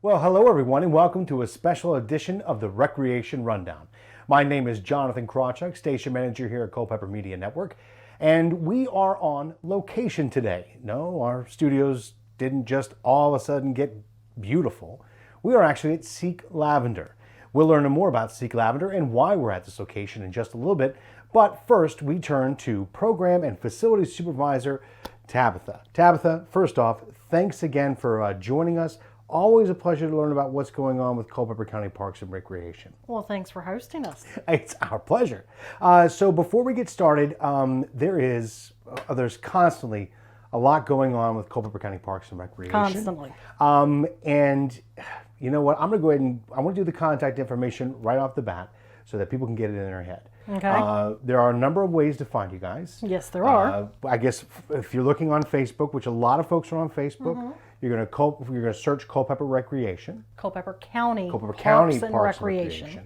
Well, hello everyone, and welcome to a special edition of the Recreation Rundown. My name is Jonathan Krawchuk, station manager here at Culpeper Media Network, and we are on location today. No, our studios didn't just all of a sudden get beautiful. We are actually at Seek Lavender. We'll learn more about Seek Lavender and why we're at this location in just a little bit, but first we turn to Program and Facility Supervisor Tabitha. Tabitha, first off, thanks again for joining us. Always a pleasure to learn about what's going on with Culpeper County Parks and Recreation. Well, thanks for hosting us. It's our pleasure. So before we get started, there's constantly a lot going on with Culpeper County Parks and Recreation. Constantly. And you know what? I'm going to go ahead and I want to do the contact information right off the bat so that people can get it in their head. Okay. There are a number of ways to find you guys. Yes, there are. I guess if you're looking on Facebook, which a lot of folks are on Facebook, you're going to search Culpeper Recreation. Culpeper County Parks and Recreation.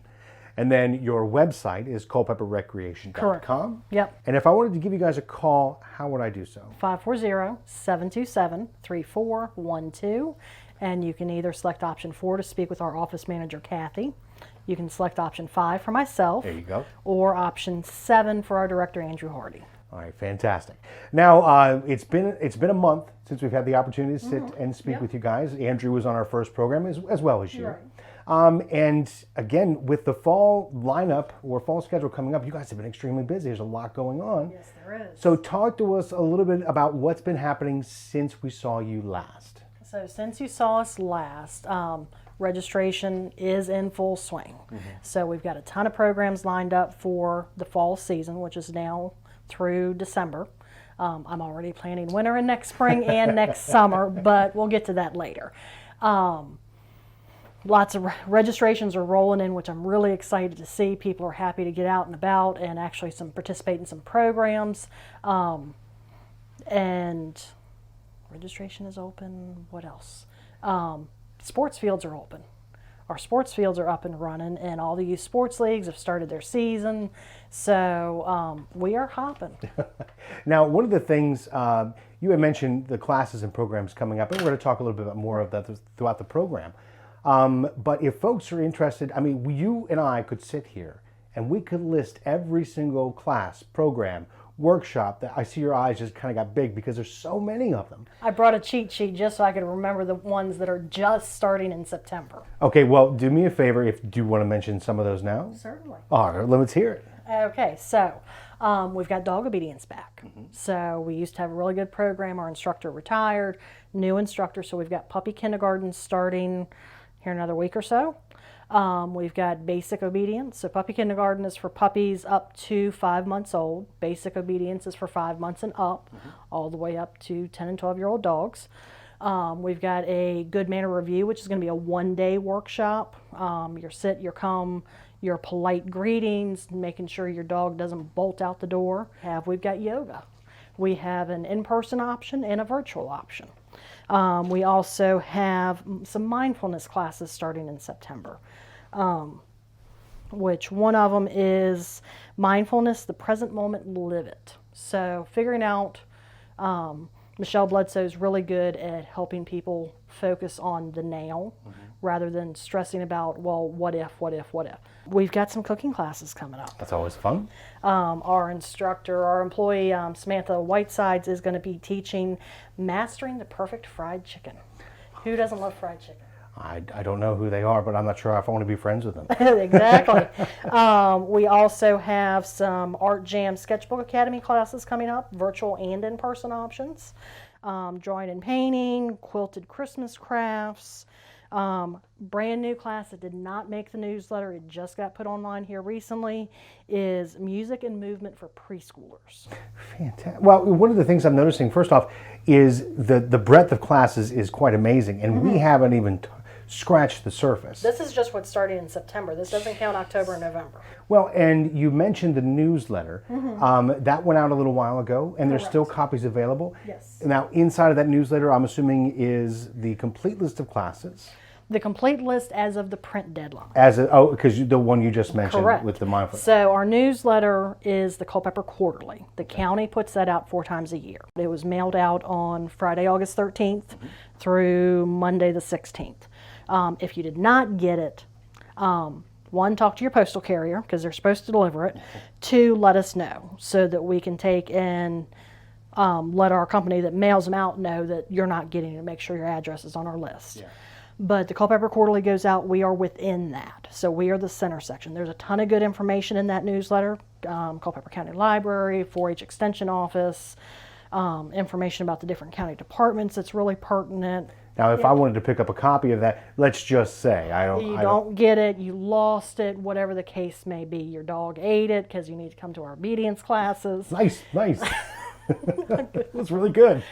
And then your website is culpeperrecreation.com. Correct. Yep. And if I wanted to give you guys a call, how would I do so? 540-727-3412. And you can either select option 4 to speak with our office manager, Kathy. You can select option 5 for myself. There you go. Or option 7 for our director, Andrew Hardy. All right, fantastic. Now, it's been a month since we've had the opportunity to sit and speak with you guys. Andrew was on our first program as well as you. Right. And again, with the fall lineup or fall schedule coming up, you guys have been extremely busy. There's a lot going on. Yes, there is. So talk to us a little bit about what's been happening since we saw you last. So since you saw us last, registration is in full swing. So we've got a ton of programs lined up for the fall season, which is now through December. I'm already planning winter and next spring and next summer, but we'll get to that later. Lots of registrations are rolling in, which I'm really excited to see. People are happy to get out and about and actually participate in some programs. And registration is open. What else? Sports fields are open. Our sports fields are up and running, and all the youth sports leagues have started their season. So we are hopping. Now, one of the things you had mentioned the classes and programs coming up, and we're going to talk a little bit more of that throughout the program. But if folks are interested, I mean, you and I could sit here and we could list every single class, program, workshop that I see your eyes just kind of got big because there's so many of them. I brought a cheat sheet just so I could remember the ones that are just starting in September. Okay, well, do me a favor. Do you want to mention some of those now? Certainly. All right, let's hear it. Okay, so we've got dog obedience back. So we used to have a really good program. Our instructor retired, new instructor. So we've got puppy kindergarten starting here in another week or so. We've got basic obedience. So puppy kindergarten is for puppies up to 5 months old. Basic obedience is for 5 months and up, all the way up to 10 and 12-year-old dogs. We've got a good manner review, which is going to be a one-day workshop. Your sit, your come, your polite greetings, making sure your dog doesn't bolt out the door. We've got yoga. We have an in-person option and a virtual option. We also have some mindfulness classes starting in September, which one of them is mindfulness, the present moment, live it. So figuring out, Michelle Bledsoe's really good at helping people focus on the now rather than stressing about, well, what if. We've got some cooking classes coming up. That's always fun. Our instructor, our employee, Samantha Whitesides, is going to be teaching mastering the perfect fried chicken. Who doesn't love fried chicken? I don't know who they are, but I'm not sure if I want to be friends with them. Exactly. We also have some Art Jam Sketchbook Academy classes coming up, virtual and in-person options. Drawing and painting, quilted Christmas crafts. Brand new class that did not make the newsletter, it just got put online here recently, is music and movement for preschoolers. Fantastic. Well, one of the things I'm noticing, first off, is the breadth of classes is quite amazing, and we haven't even scratched the surface. This is just what's starting in September. This doesn't count October and November. Well, and you mentioned the newsletter. That went out a little while ago, and there's still copies available. Yes. Now, inside of that newsletter, I'm assuming is the complete list of classes. The complete list as of the print deadline. Because the one you just mentioned. Correct. With the mindfulness. So our newsletter is the Culpeper Quarterly. The county puts that out 4 times a year. It was mailed out on Friday, August 13th through Monday the 16th. If you did not get it, one, talk to your postal carrier because they're supposed to deliver it. Two, let us know so that we can take and let our company that mails them out know that you're not getting it. Make sure your address is on our list. Yeah. But the Culpeper Quarterly goes out. We are within that. So we are the center section. There's a ton of good information in that newsletter. Culpeper County Library, 4-H Extension Office, information about the different county departments that's really pertinent. Now, if I wanted to pick up a copy of that, let's just say you don't get it, you lost it, whatever the case may be. Your dog ate it because you need to come to our obedience classes. Nice. It was really good.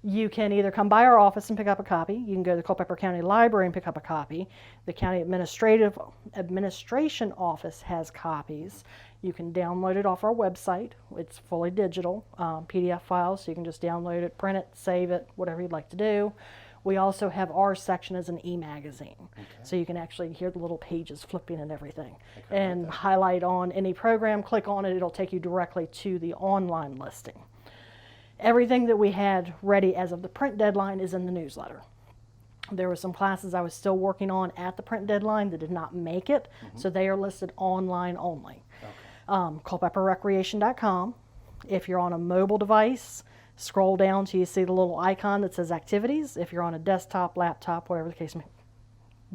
You can either come by our office and pick up a copy. You can go to the Culpeper County Library and pick up a copy. The County Administration Office has copies. You can download it off our website. It's fully digital, PDF files, so you can just download it, print it, save it, whatever you'd like to do. We also have our section as an e-magazine, so you can actually hear the little pages flipping and everything. And highlight on any program, click on it, it'll take you directly to the online listing. Everything that we had ready as of the print deadline is in the newsletter. There were some classes I was still working on at the print deadline that did not make it, so they are listed online only. Culpeperrecreation.com. If you're on a mobile device, scroll down till you see the little icon that says activities. If you're on a desktop, laptop, whatever the case may be,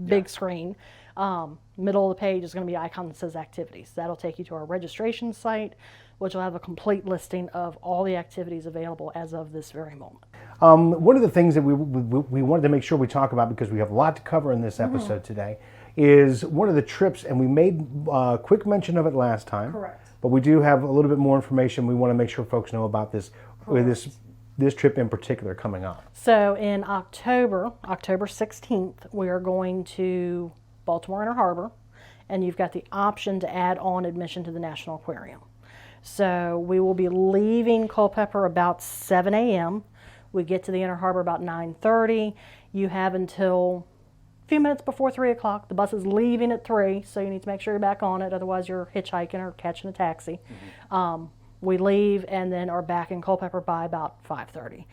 big screen, middle of the page is going to be an icon that says activities. That'll take you to our registration site, which will have a complete listing of all the activities available as of this very moment. One of the things that we wanted to make sure we talk about, because we have a lot to cover in this episode today, is one of the trips, and we made quick mention of it last time. Correct. But we do have a little bit more information. We want to make sure folks know about this trip in particular coming up. So in October 16th, we are going to Baltimore Inner Harbor, and you've got the option to add on admission to the National Aquarium. So we will be leaving Culpeper about 7 a.m. We get to the Inner Harbor about 9:30. You have until a few minutes before 3 o'clock. The bus is leaving at 3, so you need to make sure you're back on it. Otherwise, you're hitchhiking or catching a taxi. We leave and then are back in Culpeper by about 5:30.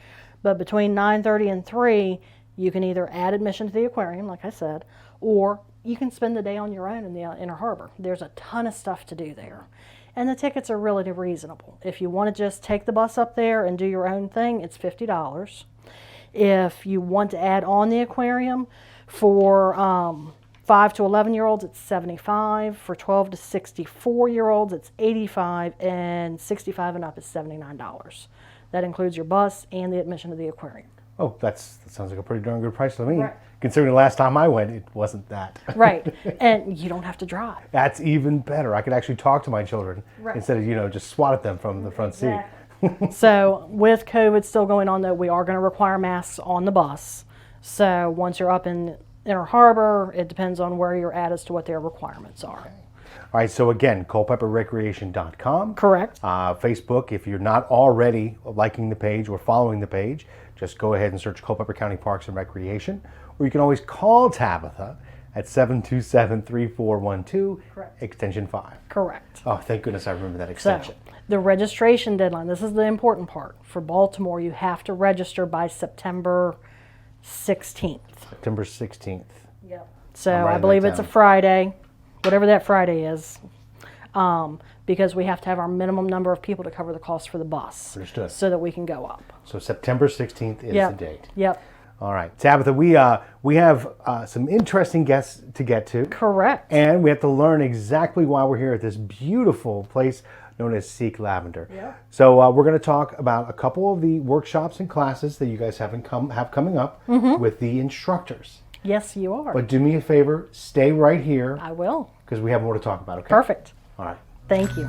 But between 9:30 and 3, you can either add admission to the aquarium, like I said, or you can spend the day on your own in the Inner Harbor. There's a ton of stuff to do there. And the tickets are really reasonable. If you want to just take the bus up there and do your own thing, it's $50. If you want to add on the aquarium, for 5 to 11-year-olds, it's $75. For 12 to 64-year-olds, it's $85, and 65 and up is $79. That includes your bus and the admission to the aquarium. Oh, that sounds like a pretty darn good price to me. Right. Considering the last time I went, it wasn't that. Right, and you don't have to drive. That's even better. I could actually talk to my children instead of, just swat at them from the front seat. So with COVID still going on, though, we are going to require masks on the bus. So once you're up in Inner Harbor, it depends on where you're at as to what their requirements are. Okay. All right, so again, culpeperrecreation.com. Correct. Facebook, if you're not already liking the page or following the page, just go ahead and search Culpeper County Parks and Recreation. Or you can always call Tabitha at 727-3412, extension 5. Correct. Oh, thank goodness I remember that extension. So, the registration deadline, this is the important part. For Baltimore, you have to register by September 16th. September 16th. Yep. So I believe it's a Friday, whatever that Friday is, because we have to have our minimum number of people to cover the cost for the bus. Understood. So that we can go up. So September 16th is the date. Yep. All right, Tabitha, we have some interesting guests to get to. Correct. And we have to learn exactly why we're here at this beautiful place known as Seek Lavender. Yeah. So we're going to talk about a couple of the workshops and classes that you guys have coming up with the instructors. Yes, you are. But do me a favor, stay right here. I will. Because we have more to talk about, okay? Perfect. All right. Thank you.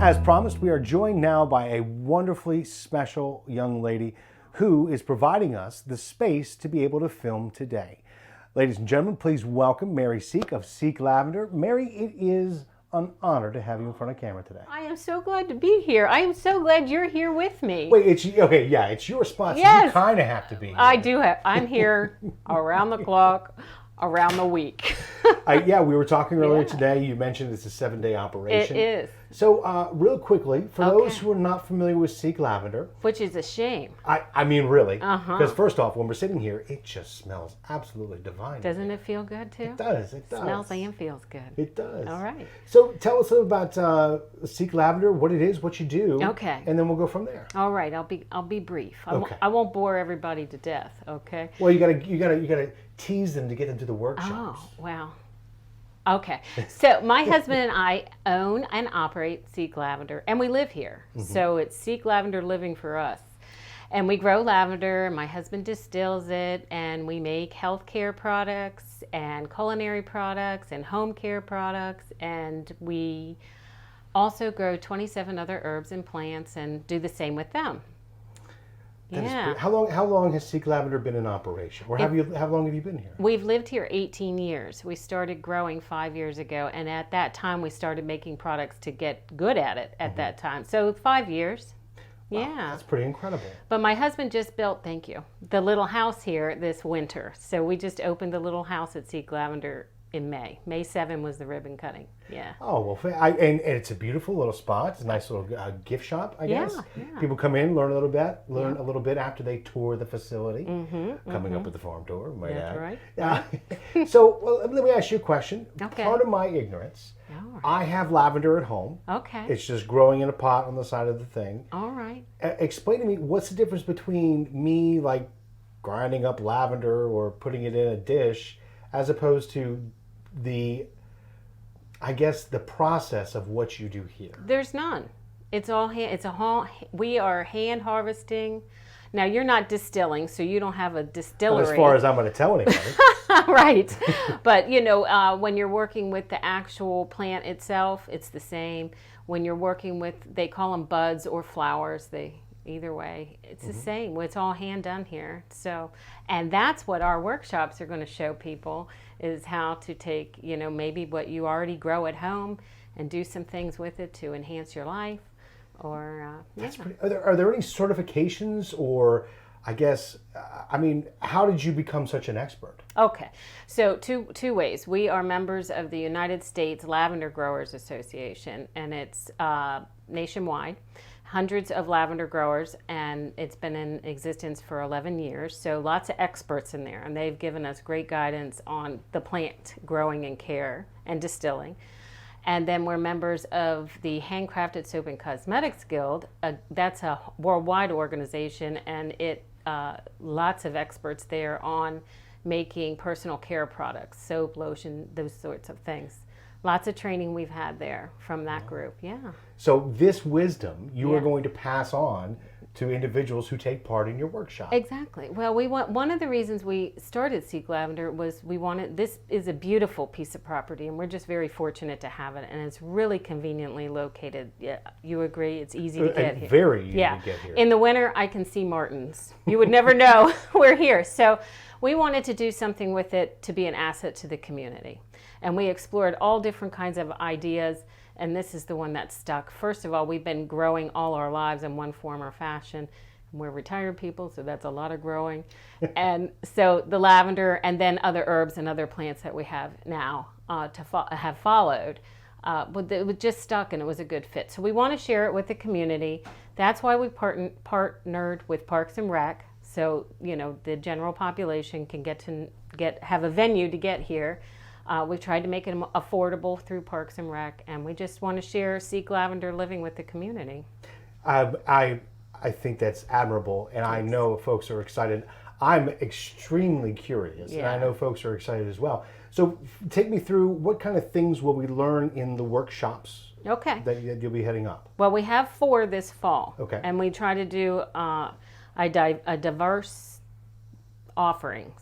As promised, we are joined now by a wonderfully special young lady who is providing us the space to be able to film today. Ladies and gentlemen, please welcome Mary Seek of Seek Lavender. Mary, it is an honor to have you in front of camera today. I am so glad to be here. I am so glad you're here with me. Wait, it's your spot, so Yes. you kind of have to be here. I do have. I'm here around the clock. around the week. Yeah, we were talking earlier Yeah. today. You mentioned it's a 7-day operation. It is. So, real quickly, for Okay. those who are not familiar with Seek Lavender, Which is a shame. I mean, really, Uh-huh. because first off, when we're sitting here, it just smells absolutely divine. Doesn't it feel good too? It does. It does. Smells and feels good. It does. All right. So, tell us about Seek Lavender, what it is, what you do. Okay. And then we'll go from there. All right. I'll be brief. Okay. I won't bore everybody to death. Okay. Well, you gotta tease them to get them to the workshops. Oh, wow. Okay. So my husband and I own and operate Seek Lavender, and we live here. So it's Seek Lavender living for us. And we grow lavender. My husband distills it, and we make healthcare products and culinary products and home care products. And we also grow 27 other herbs and plants and do the same with them. That is Yeah. great. How long has Seek Lavender been in operation? Or how long have you been here? We've lived here 18 years. We started growing 5 years ago, and at that time we started making products to get good at it at that time. So 5 years. Yeah. That's pretty incredible. But my husband just built, thank you, the little house here this winter. So we just opened the little house at Seek Lavender in May. May 7 was the ribbon cutting. Yeah. Oh, well, and it's a beautiful little spot. It's a nice little gift shop, I guess. Yeah. People come in, learn a little bit after they tour the facility. Coming up with the farm tour, might That's add. right. Yeah. So, well, let me ask you a question. Okay. Part of my ignorance, All right. I have lavender at home. Okay. It's just growing in a pot on the side of the thing. All right. Explain to me, what's the difference between me, like, grinding up lavender or putting it in a dish, as opposed to the process of what you do here? There's none. It's all hand. We are hand harvesting. Now you're not distilling, so you don't have a distillery. Well, as far as I'm going to tell anybody. Right. But when you're working with the actual plant itself, it's the same. When you're working with, they call them buds or flowers. Either way, it's the same. It's all hand done here. So, and that's what our workshops are going to show people, is how to take, maybe what you already grow at home and do some things with it to enhance your life. Or That's pretty, are there any certifications, or how did you become such an expert? Okay, so two ways. We are members of the United States Lavender Growers Association, and it's nationwide. Hundreds of lavender growers, and it's been in existence for 11 years. So lots of experts in there, and they've given us great guidance on the plant growing and care and distilling. And then we're members of the Handcrafted Soap and Cosmetics Guild. That's a worldwide organization, and lots of experts there on making personal care products, soap, lotion, those sorts of things. Lots of training we've had there from that group, yeah. So this wisdom you are Yeah. going to pass on to individuals who take part in your workshop. Exactly. Well, one of the reasons we started Seek Lavender was this is a beautiful piece of property, and we're just very fortunate to have it, and it's really conveniently located. Yeah, you agree? It's easy to get here. Very easy to get here. In the winter, I can see martins. You would never know we're here. So we wanted to do something with it to be an asset to the community. And we explored all different kinds of ideas, and this is the one that stuck. First of all, we've been growing all our lives in one form or fashion. We're retired people, so that's a lot of growing. And so the lavender, and then other herbs and other plants that we have now have followed. But it was just stuck, and it was a good fit. So we want to share it with the community. That's why we partnered with Parks and Rec. So the general population can have a venue to get here. We've tried to make it affordable through Parks and Rec, and we just want to share Seek Lavender living with the community. I think that's admirable, and I know folks are excited. I'm extremely curious, and I know folks are excited as well. So take me through, what kind of things will we learn in the workshops that you'll be heading up? Well, we have 4 this fall. Okay. And we try to do a diverse offerings.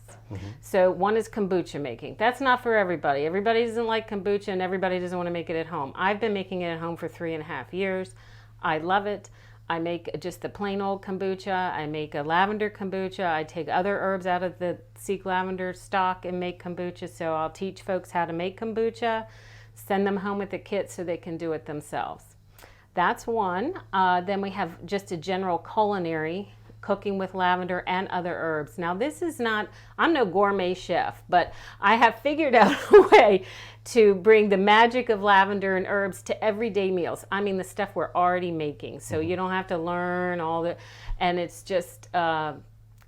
So one is kombucha making. That's not for everybody. Everybody doesn't like kombucha, and everybody doesn't want to make it at home. I've been making it at home for 3.5 years. I love it. I make just the plain old kombucha. I make a lavender kombucha. I take other herbs out of the Seek Lavender stock and make kombucha. So I'll teach folks how to make kombucha, send them home with a kit so they can do it themselves. That's one. Then we have just a general cooking with lavender and other herbs. Now this is not, I'm no gourmet chef, but I have figured out a way to bring the magic of lavender and herbs to everyday meals. I mean the stuff we're already making, so you don't have to learn all the, and it's just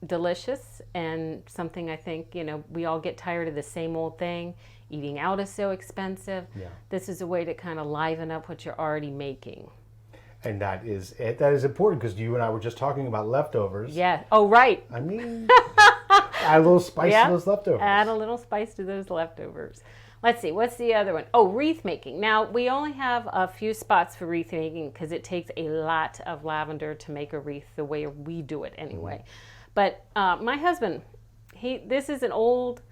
delicious and something I think, you know, we all get tired of the same old thing. Eating out is so expensive. Yeah. This is a way to kind of liven up what you're already making. And that is it. That is important because you and I were just talking about leftovers. Yeah. Oh, right. I mean, add a little spice to those leftovers. Add a little spice to those leftovers. Let's see, what's the other one? Oh, wreath making. Now, we only have a few spots for wreath making because it takes a lot of lavender to make a wreath the way we do it anyway. But my husband, this is an old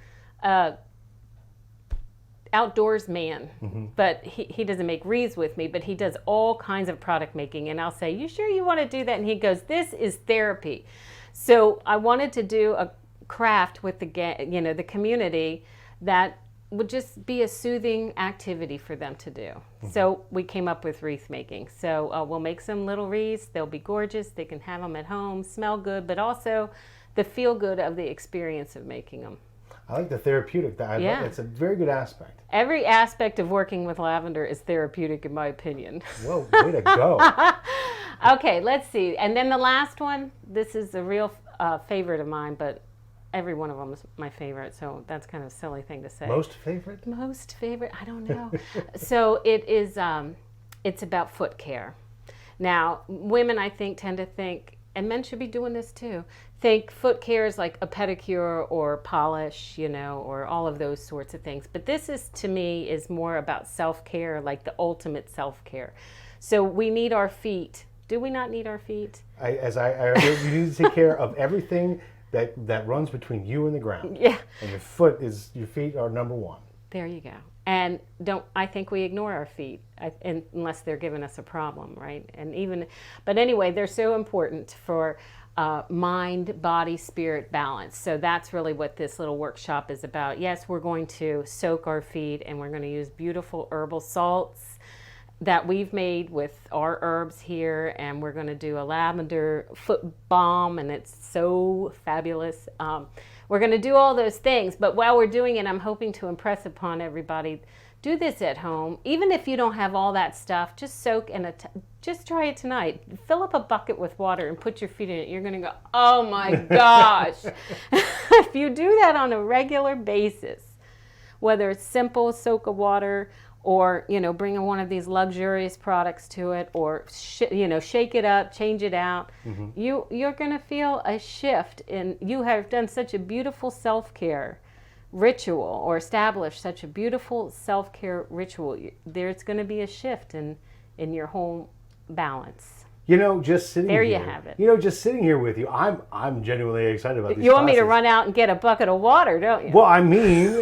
outdoors man, but he doesn't make wreaths with me, but he does all kinds of product making. And I'll say, you sure you want to do that? And he goes, this is therapy. So I wanted to do a craft with the community that would just be a soothing activity for them to do. So we came up with wreath making. So we'll make some little wreaths. They'll be gorgeous. They can have them at home, smell good, but also the feel good of the experience of making them. I like the therapeutic. It's a very good aspect. Every aspect of working with lavender is therapeutic, in my opinion. Whoa, way to go. Okay, let's see. And then the last one, this is a real favorite of mine, but every one of them is my favorite, so that's kind of a silly thing to say. Most favorite? Most favorite? I don't know. So it is, it's about foot care. Now, women, I think, tend to think, and men should be doing this too, think foot care is like a pedicure or polish, you know, or all of those sorts of things. But this is, to me, is more about self-care, like the ultimate self-care. So we need our feet. Do we not need our feet? You need to take care of everything that runs between you and the ground. Yeah. And your feet are number one. There you go. And I think we ignore our feet unless they're giving us a problem, right? But anyway, they're so important for mind, body, spirit balance. So that's really what this little workshop is about. Yes, we're going to soak our feet and we're going to use beautiful herbal salts that we've made with our herbs here, and we're going to do a lavender foot balm, and it's so fabulous. We're going to do all those things, but while we're doing it, I'm hoping to impress upon everybody, do this at home. Even if you don't have all that stuff, just soak in just try it tonight. Fill up a bucket with water and put your feet in it. You're going to go, oh my gosh. If you do that on a regular basis, whether it's simple soak of water, or, you know, bring one of these luxurious products to it, or, shake it up, change it out. You're going to feel a shift you have done such a beautiful self-care ritual, or established such a beautiful self-care ritual. There's going to be a shift in your whole balance. You know, just sitting there here. You have it. You know, just sitting here with you, I'm genuinely excited about these You want me to classes. run out and get a bucket of water, don't you? Well, I mean,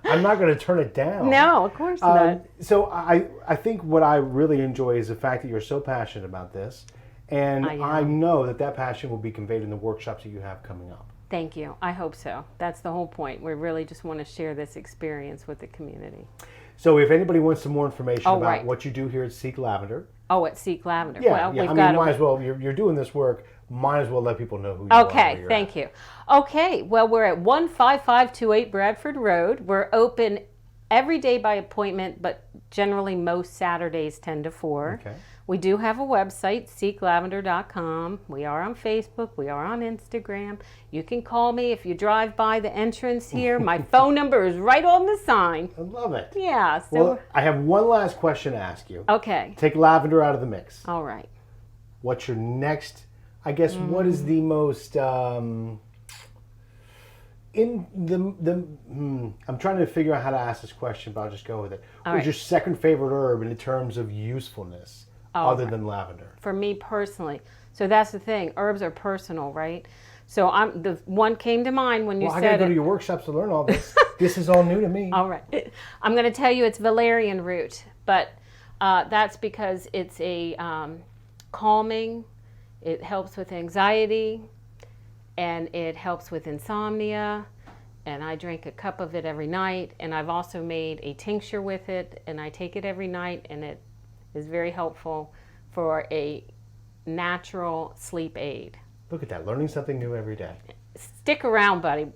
I'm not going to turn it down. No, of course not. So I think what I really enjoy is the fact that you're so passionate about this. And I know that passion will be conveyed in the workshops that you have coming up. Thank you. I hope so. That's the whole point. We really just want to share this experience with the community. So if anybody wants some more information about what you do here at Seek Lavender. Oh, at Seek Lavender. Yeah, well, might as well. You're doing this work. Might as well let people know who you are. Okay, thank you. Okay, well, we're at 15528 Bradford Road. We're open every day by appointment, but generally most Saturdays 10 to 4. Okay. We do have a website, seeklavender.com. We are on Facebook. We are on Instagram. You can call me if you drive by the entrance here. My phone number is right on the sign. I love it. Yeah. So well, I have one last question to ask you. Okay. Take lavender out of the mix. All right. What's your next, I guess, what is the most, I'm trying to figure out how to ask this question, but I'll just go with it. What's your second favorite herb in terms of usefulness? Other than lavender? For me personally. So that's the thing. Herbs are personal, right? So the one came to mind when you said it. Well, I got to go to your workshops to learn all this. This is all new to me. All right. I'm going to tell you it's valerian root, but that's because it's a calming. It helps with anxiety, and it helps with insomnia. And I drink a cup of it every night. And I've also made a tincture with it, and I take it every night, and it is very helpful for a natural sleep aid. Look at that, learning something new every day. Stick around, buddy.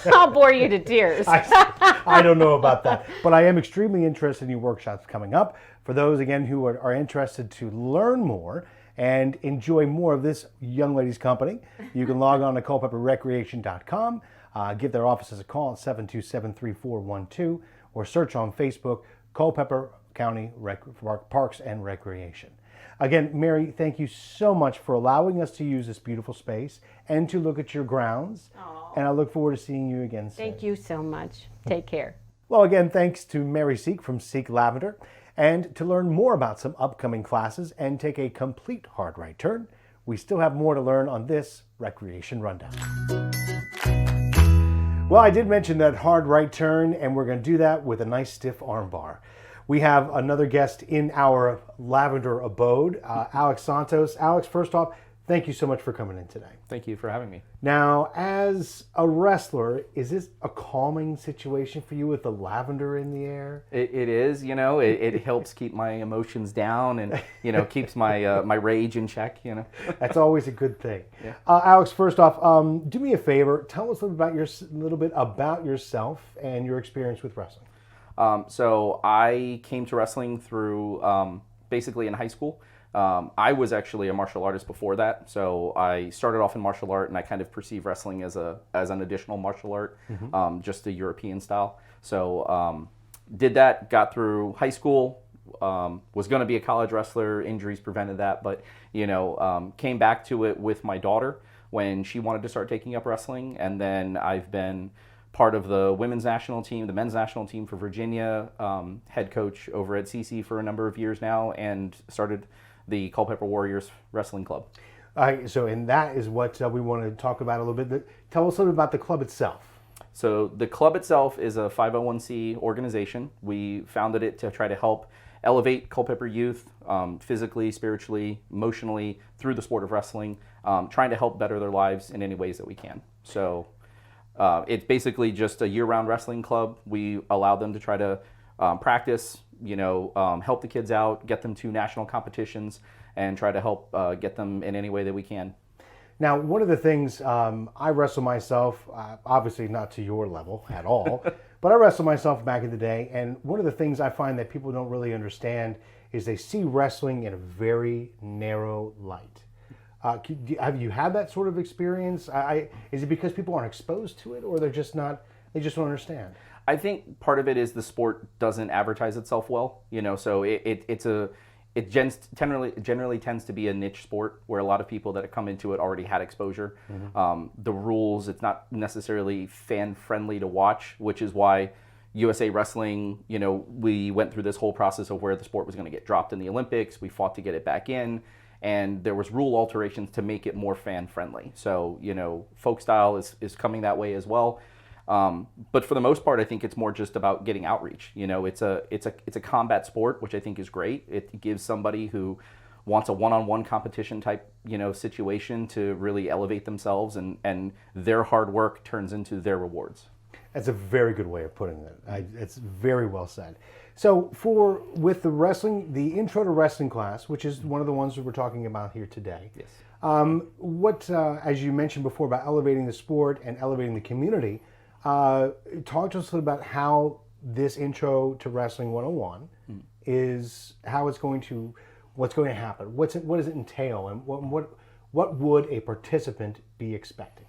I'll bore you to tears. I don't know about that, but I am extremely interested in your workshops coming up. For those, again, who are interested to learn more and enjoy more of this young lady's company, you can log on to culpeperrecreation.com, give their offices a call at 727-3412, or search on Facebook, Culpeper County Parks and Recreation. Again, Mary, thank you so much for allowing us to use this beautiful space and to look at your grounds. Aww. And I look forward to seeing you again soon. Thank you so much. Take care. Well, again, thanks to Mary Seek from Seek Lavender. And to learn more about some upcoming classes and take a complete hard right turn, we still have more to learn on this Recreation Rundown. Well, I did mention that hard right turn, and we're going to do that with a nice stiff arm bar. We have another guest in our Lavender abode, Alex Csontos. Alex, first off, thank you so much for coming in today. Thank you for having me. Now, as a wrestler, is this a calming situation for you with the lavender in the air? It is, it helps keep my emotions down and, keeps my my rage in check, That's always a good thing. Yeah. Alex, first off, do me a favor. Tell us a little bit about yourself and your experience with wrestling. So I came to wrestling through basically in high school. I was actually a martial artist before that, so I started off in martial art, and I kind of perceive wrestling as an additional martial art, just a European style. So did that, got through high school, was going to be a college wrestler. Injuries prevented that, but came back to it with my daughter when she wanted to start taking up wrestling, and then I've been part of the women's national team, the men's national team for Virginia, head coach over at CC for a number of years now, and started the Culpeper Warriors Wrestling Club. And that is what we want to talk about a little bit. Tell us a little bit about the club itself. So the club itself is a 501c organization. We founded it to try to help elevate Culpeper youth physically, spiritually, emotionally through the sport of wrestling, trying to help better their lives in any ways that we can. So it's basically just a year-round wrestling club. We allow them to try to practice, help the kids out, get them to national competitions, and try to help get them in any way that we can. Now, one of the things I wrestle myself, obviously not to your level at all, but I wrestled myself back in the day, and one of the things I find that people don't really understand is they see wrestling in a very narrow light. Have you had that sort of experience? Is it because people aren't exposed to it, or they just don't understand? I think part of it is the sport doesn't advertise itself well, so it generally tends to be a niche sport where a lot of people that have come into it already had exposure. The rules, it's not necessarily fan friendly to watch, which is why USA Wrestling, we went through this whole process of where the sport was going to get dropped in the Olympics. We fought to get it back in, and there was rule alterations to make it more fan friendly. So, folk style is coming that way as well. But for the most part, I think it's more just about getting outreach. It's a combat sport, which I think is great. It gives somebody who wants a one-on-one competition type, situation to really elevate themselves, and their hard work turns into their rewards. That's a very good way of putting it. It's very well said. So with the wrestling, the intro to wrestling class, which is one of the ones that we're talking about here today. Yes. As you mentioned before about elevating the sport and elevating the community, talk to us a little about how this intro to Wrestling 101 is, what's going to happen, what does it entail, and what would a participant be expecting?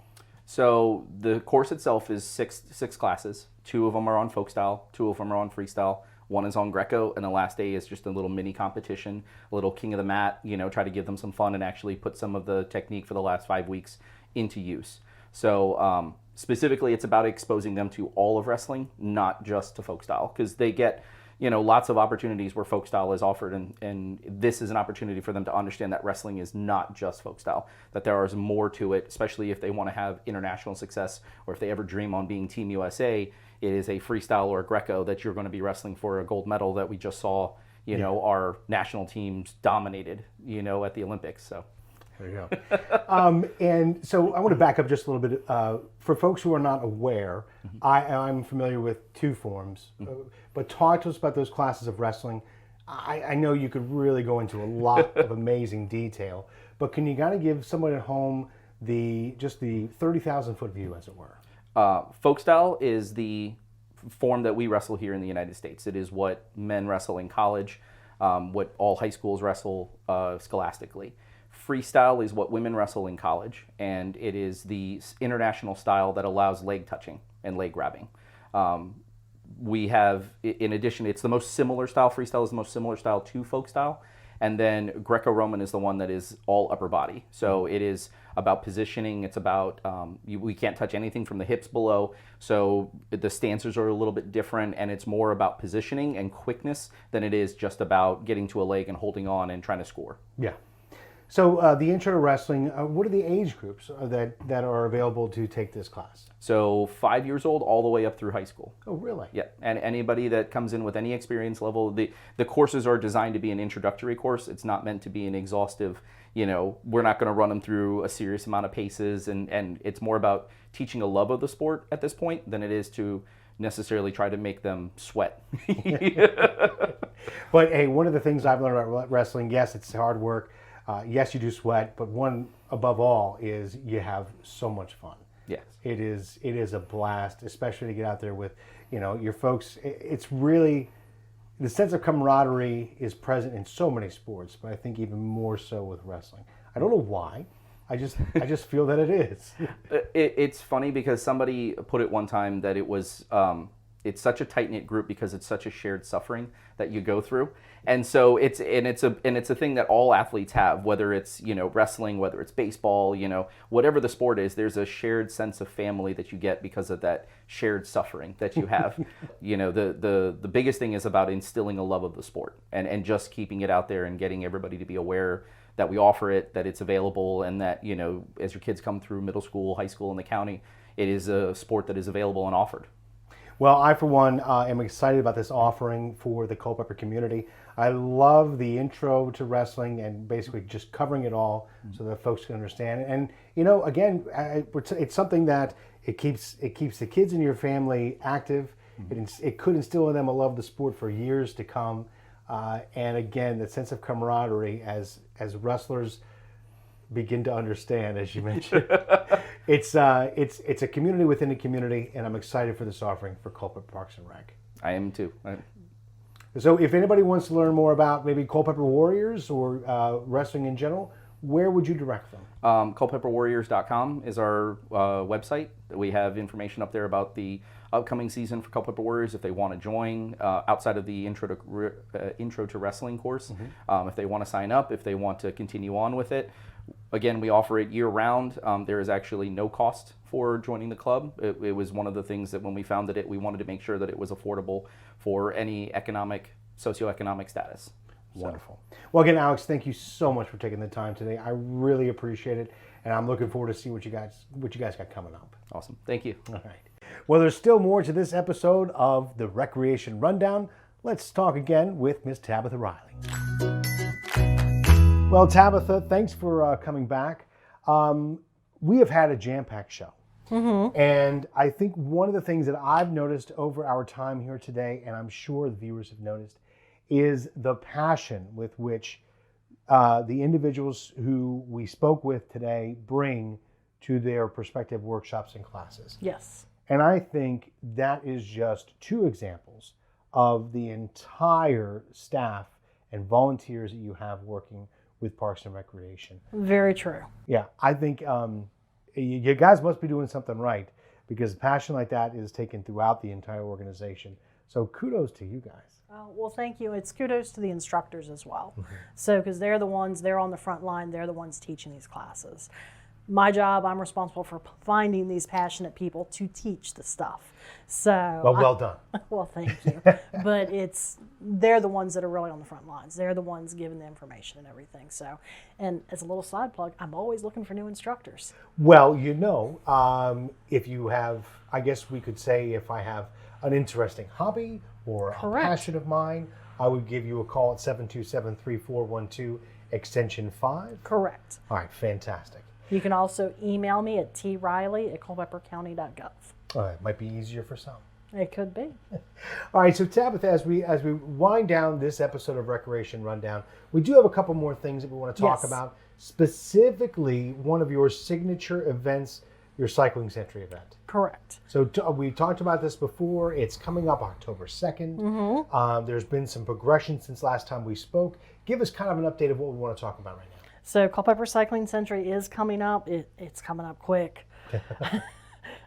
So the course itself is six classes. 2 of them are on folk style, 2 of them are on freestyle, 1 is on Greco, and the last day is just a little mini competition, a little king of the mat, try to give them some fun and actually put some of the technique for the last 5 weeks into use. So specifically, it's about exposing them to all of wrestling, not just to folk style, because they get, lots of opportunities where folk style is offered, and this is an opportunity for them to understand that wrestling is not just folk style, that there is more to it, especially if they want to have international success, or if they ever dream on being Team USA. It is a freestyle or a Greco that you're going to be wrestling for a gold medal that we just saw, our national teams dominated, at the Olympics. So. There you go. And so I want to back up just a little bit. For folks who are not aware, I'm familiar with 2 forms, but talk to us about those classes of wrestling. I know you could really go into a lot of amazing detail, but can you kind of give someone at home just the 30,000-foot view, as it were? Folk style is the form that we wrestle here in the United States. It is what men wrestle in college, what all high schools wrestle scholastically. Freestyle is what women wrestle in college, and it is the international style that allows leg touching and leg grabbing. We have, in addition, it's the most similar style. Freestyle is the most similar style to folk style. And then Greco-Roman is the one that is all upper body. So it is about positioning. It's about, we can't touch anything from the hips below. So the stances are a little bit different, and it's more about positioning and quickness than it is just about getting to a leg and holding on and trying to score. Yeah. So the intro to wrestling, what are the age groups that are available to take this class? So 5 years old all the way up through high school. Oh, really? Yeah, and anybody that comes in with any experience level, the courses are designed to be an introductory course. It's not meant to be an exhaustive, we're not going to run them through a serious amount of paces, and it's more about teaching a love of the sport at this point than it is to necessarily try to make them sweat. But hey, one of the things I've learned about wrestling, yes, it's hard work. Yes, you do sweat, but one above all is you have so much fun. Yes. It is a blast, especially to get out there with, your folks. It's really, the sense of camaraderie is present in so many sports, but I think even more so with wrestling. I don't know why. I just feel that it is. It's funny because somebody put it one time that it was, it's such a tight-knit group because it's such a shared suffering that you go through. And so it's a thing that all athletes have, whether it's, wrestling, whether it's baseball, whatever the sport is, there's a shared sense of family that you get because of that shared suffering that you have. The biggest thing is about instilling a love of the sport and just keeping it out there and getting everybody to be aware that we offer it, that it's available, and that, as your kids come through middle school, high school in the county, it is a sport that is available and offered. Well, I, for one, am excited about this offering for the Culpeper community. I love the intro to wrestling and basically just covering it all so that folks can understand. And, again, it's something that it keeps the kids in your family active. It could instill in them a love of the sport for years to come. And, again, the sense of camaraderie as wrestlers begin to understand, as you mentioned. It's a community within a community, and I'm excited for this offering for Culpeper Parks and Rec. I am too. So if anybody wants to learn more about maybe Culpeper Warriors or wrestling in general, where would you direct them? Culpeperwarriors.com is our website. We have information up there about the upcoming season for Culpeper Warriors if they want to join outside of the intro to wrestling course. If they want to sign up, if they want to continue on with it. Again, we offer it year-round. There is actually no cost for joining the club. It was one of the things that when we founded it, we wanted to make sure that it was affordable for any socioeconomic status. Wonderful. Well, again, Alex, thank you so much for taking the time today. I really appreciate it, and I'm looking forward to see what you guys got coming up. Awesome. Thank you. All right. Well, there's still more to this episode of the Recreation Rundown. Let's talk again with Miss Tabitha Riley. Well, Tabitha, thanks for coming back. We have had a jam-packed show. Mm-hmm. And I think one of the things that I've noticed over our time here today, and I'm sure the viewers have noticed, is the passion with which the individuals who we spoke with today bring to their prospective workshops and classes. Yes. And I think that is just two examples of the entire staff and volunteers that you have working with Parks and Recreation. Very true. Yeah, I think you guys must be doing something right, because passion like that is taken throughout the entire organization. So kudos to you guys. Well, thank you. It's kudos to the instructors as well. So, because they're on the front line, they're the ones teaching these classes. My job, I'm responsible for finding these passionate people to teach the stuff. So, well done. Well, thank you. But they're the ones that are really on the front lines. They're the ones giving the information and everything. So, and as a little side plug, I'm always looking for new instructors. Well, if you have, I guess we could say, if I have an interesting hobby or Correct. A passion of mine, I would give you a call at 727-3412, extension 5. Correct. All right, fantastic. You can also email me at triley@culpepercounty.gov. It might be easier for some. It could be. All right, so Tabitha, as we wind down this episode of Recreation Rundown, we do have a couple more things that we want to talk Yes. about. Specifically, one of your signature events, your Cycling Century event. Correct. So we talked about this before. It's coming up October 2nd. There's been some progression since last time we spoke. Give us kind of an update of what we want to talk about right now. So Culpeper Cycling Century is coming up. It's coming up quick.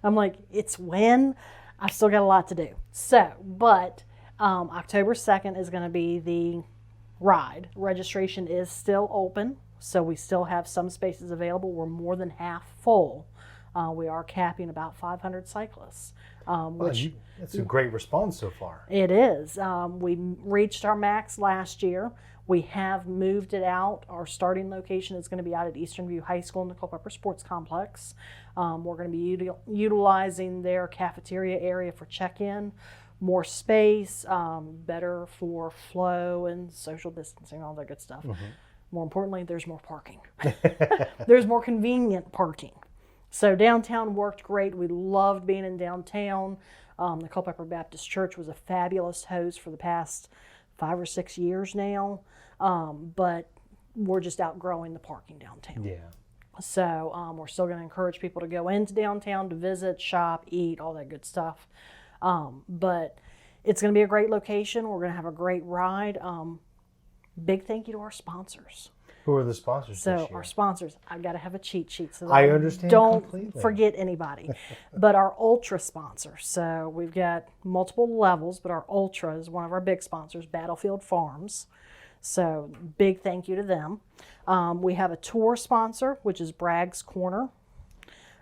I'm like, it's when? I've still got a lot to do. So, but October 2nd is going to be the ride. Registration is still open, so we still have some spaces available. We're more than half full. We are capping about 500 cyclists, which That's a great response so far. it is. We reached our max last year. We have moved it out. Our starting location is going to be out at Eastern View High School in the Culpeper Sports Complex. We're going to be utilizing their cafeteria area for check-in, more space, better for flow and social distancing, all that good stuff. More importantly, there's more parking. There's more convenient parking. So downtown worked great. We loved being in downtown. The Culpeper Baptist Church was a fabulous host for the past 5 or 6 years now, but we're just outgrowing the parking downtown. Yeah. So we're still going to encourage people to go into downtown to visit, shop, eat, all that good stuff. But it's going to be a great location. We're going to have a great ride. Big thank you to our sponsors. Who are the sponsors this So year? our sponsors, I've got to have a cheat sheet so that I understand don't completely. forget anybody. But our Ultra sponsors, so we've got multiple levels, but our Ultra is one of our big sponsors, Battlefield Farms. So big thank you to them. We have a tour sponsor, which is Bragg's Corner.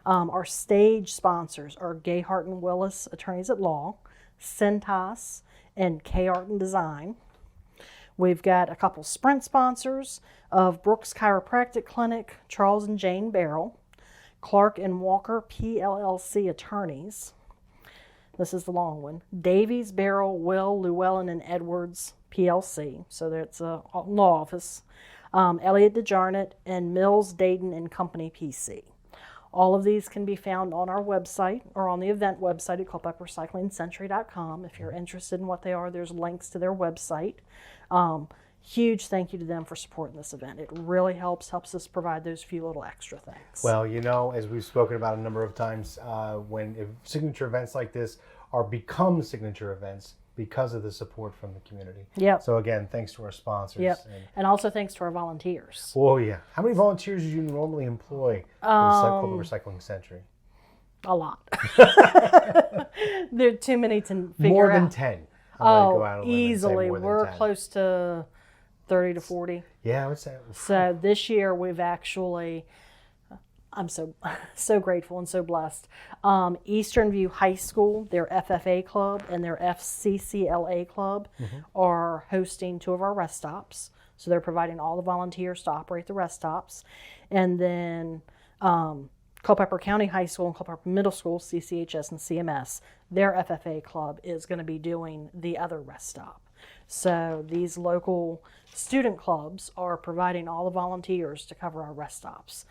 Our stage sponsors are Gayhart and Willis Attorneys at Law, Centos, and K Art and Design. We've got a couple sprint sponsors of Brooks Chiropractic Clinic, Charles and Jane Barrel, Clark and Walker PLLC Attorneys. This is the long one. Davies, Barrel, Will, Llewellyn, and Edwards PLC. So that's a law office. Elliott DeJarnett and Mills, Dayton and Company PC. All of these can be found on our website or on the event website at culpepercyclingcentury.com. If you're interested in what they are, there's links to their website. Huge thank you to them for supporting this event. It really helps us provide those few little extra things. Well, you know, as we've spoken about a number of times, when signature events like this are become signature events because of the support from the community. Yep. So again, thanks to our sponsors. Yep. And also thanks to our volunteers. Oh yeah. How many volunteers do you normally employ for the Culpeper Cycling Century? A lot. There are too many to figure More out. than 10. I'm gonna go out on a limb and say Easily. more than We're 10. close to 30 to 40. Yeah, I would say. So this year we've actually, I'm so grateful and so blessed. Eastern View High School, their FFA club and their FCCLA club are hosting 2 of our rest stops. So they're providing all the volunteers to operate the rest stops. And then Culpeper County High School and Culpeper Middle School, CCHS and CMS, their FFA club is going to be doing the other rest stop. So these local student clubs are providing all the volunteers to cover our rest stops,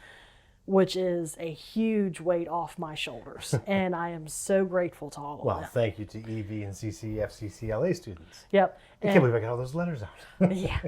which is a huge weight off my shoulders. And I am so grateful to all of Well, them. thank you to EV and FCCLA students. Yep. I can't believe I got all those letters out. Yeah.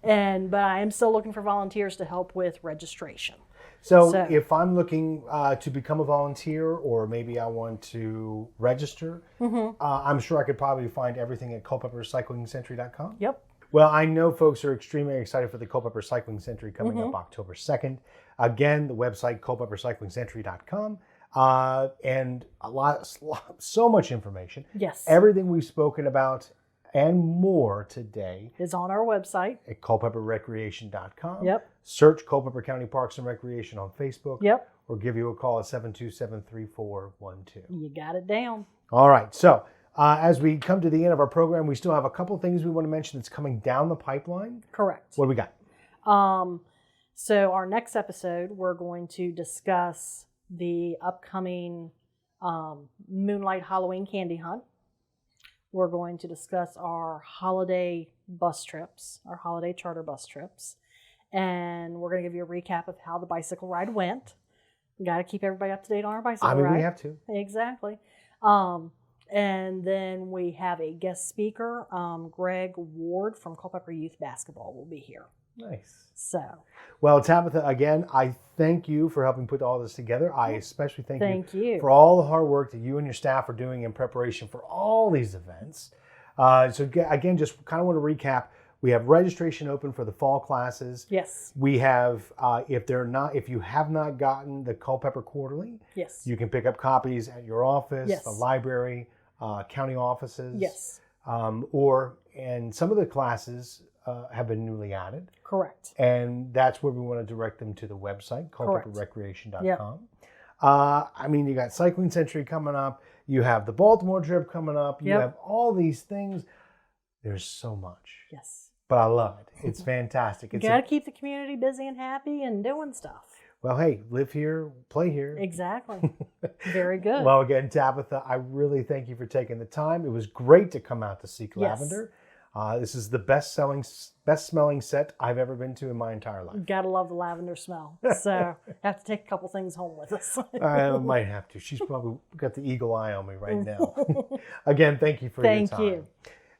But I am still looking for volunteers to help with registration. So, So- if I'm looking to become a volunteer, or maybe I want to register, I'm sure I could probably find everything at culpepercyclingcentury.com. Yep. Well, I know folks are extremely excited for the Culpeper Cycling Century coming up October 2nd. Again, the website culpepercyclingcentury.com, and so much information. Yes. Everything we've spoken about and more today Is on our website. at culpeperrecreation.com. Yep. Search Culpeper County Parks and Recreation on Facebook. Yep. Or give you a call at 727-3412. You got it down. All right. So as we come to the end of our program, we still have a couple things we want to mention that's coming down the pipeline. Correct. What do we got? So our next episode, we're going to discuss the upcoming Moonlight Halloween Candy Hunt. We're going to discuss our holiday bus trips, our holiday charter bus trips. And we're going to give you a recap of how the bicycle ride went. We got to keep everybody up to date on our bicycle ride. We have to. Exactly. And then we have a guest speaker, Greg Ward from Culpeper Youth Basketball will be here. Nice. So Well, Tabitha, again, I thank you for helping put all this together. I especially thank you. for all the hard work that you and your staff are doing in preparation for all these events. Again, just kind of want to recap. We have registration open for the fall classes. Yes. We have, if you have not gotten the Culpeper Quarterly, Yes. you can pick up copies at your office, Yes. the library, county offices. Yes. And some of the classes have been newly added. Correct. And that's where we want to direct them to the website, Correct. culpeperrecreation.com. Yep. You got Cycling Century coming up. You have the Baltimore trip coming up. You Yep. have all these things. There's so much. Yes. But I love it. It's fantastic. You got to keep the community busy and happy and doing stuff. Well, hey, live here, play here. Exactly. Very good. Well, again, Tabitha, I really thank you for taking the time. It was great to come out to Seek Yes. Lavender. This is the best smelling set I've ever been to in my entire life. Gotta love the lavender smell. So have to take a couple things home with us. I might have to. She's probably got the eagle eye on me right now. Again, thank you for your time. Thank you.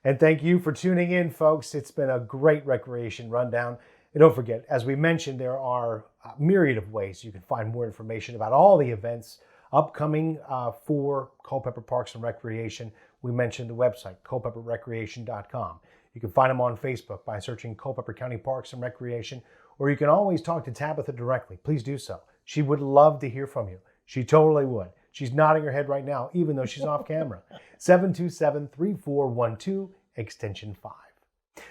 And thank you for tuning in, folks. It's been a great recreation rundown. And don't forget, as we mentioned, there are a myriad of ways you can find more information about all the events upcoming for Culpeper Parks and Recreation. We mentioned the website, culpeperrecreation.com. You can find them on Facebook by searching Culpeper County Parks and Recreation, or you can always talk to Tabitha directly. Please do so. She would love to hear from you. She totally would. She's nodding her head right now, even though she's off camera. 727-3412, extension 5.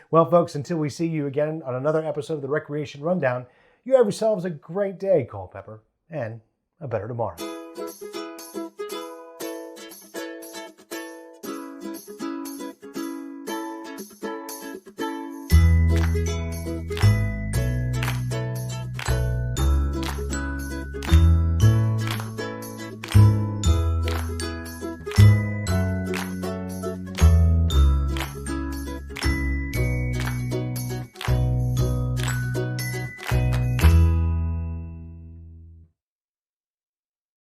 Well, folks, until we see you again on another episode of the Recreation Rundown, you have yourselves a great day, Culpeper, and a better tomorrow.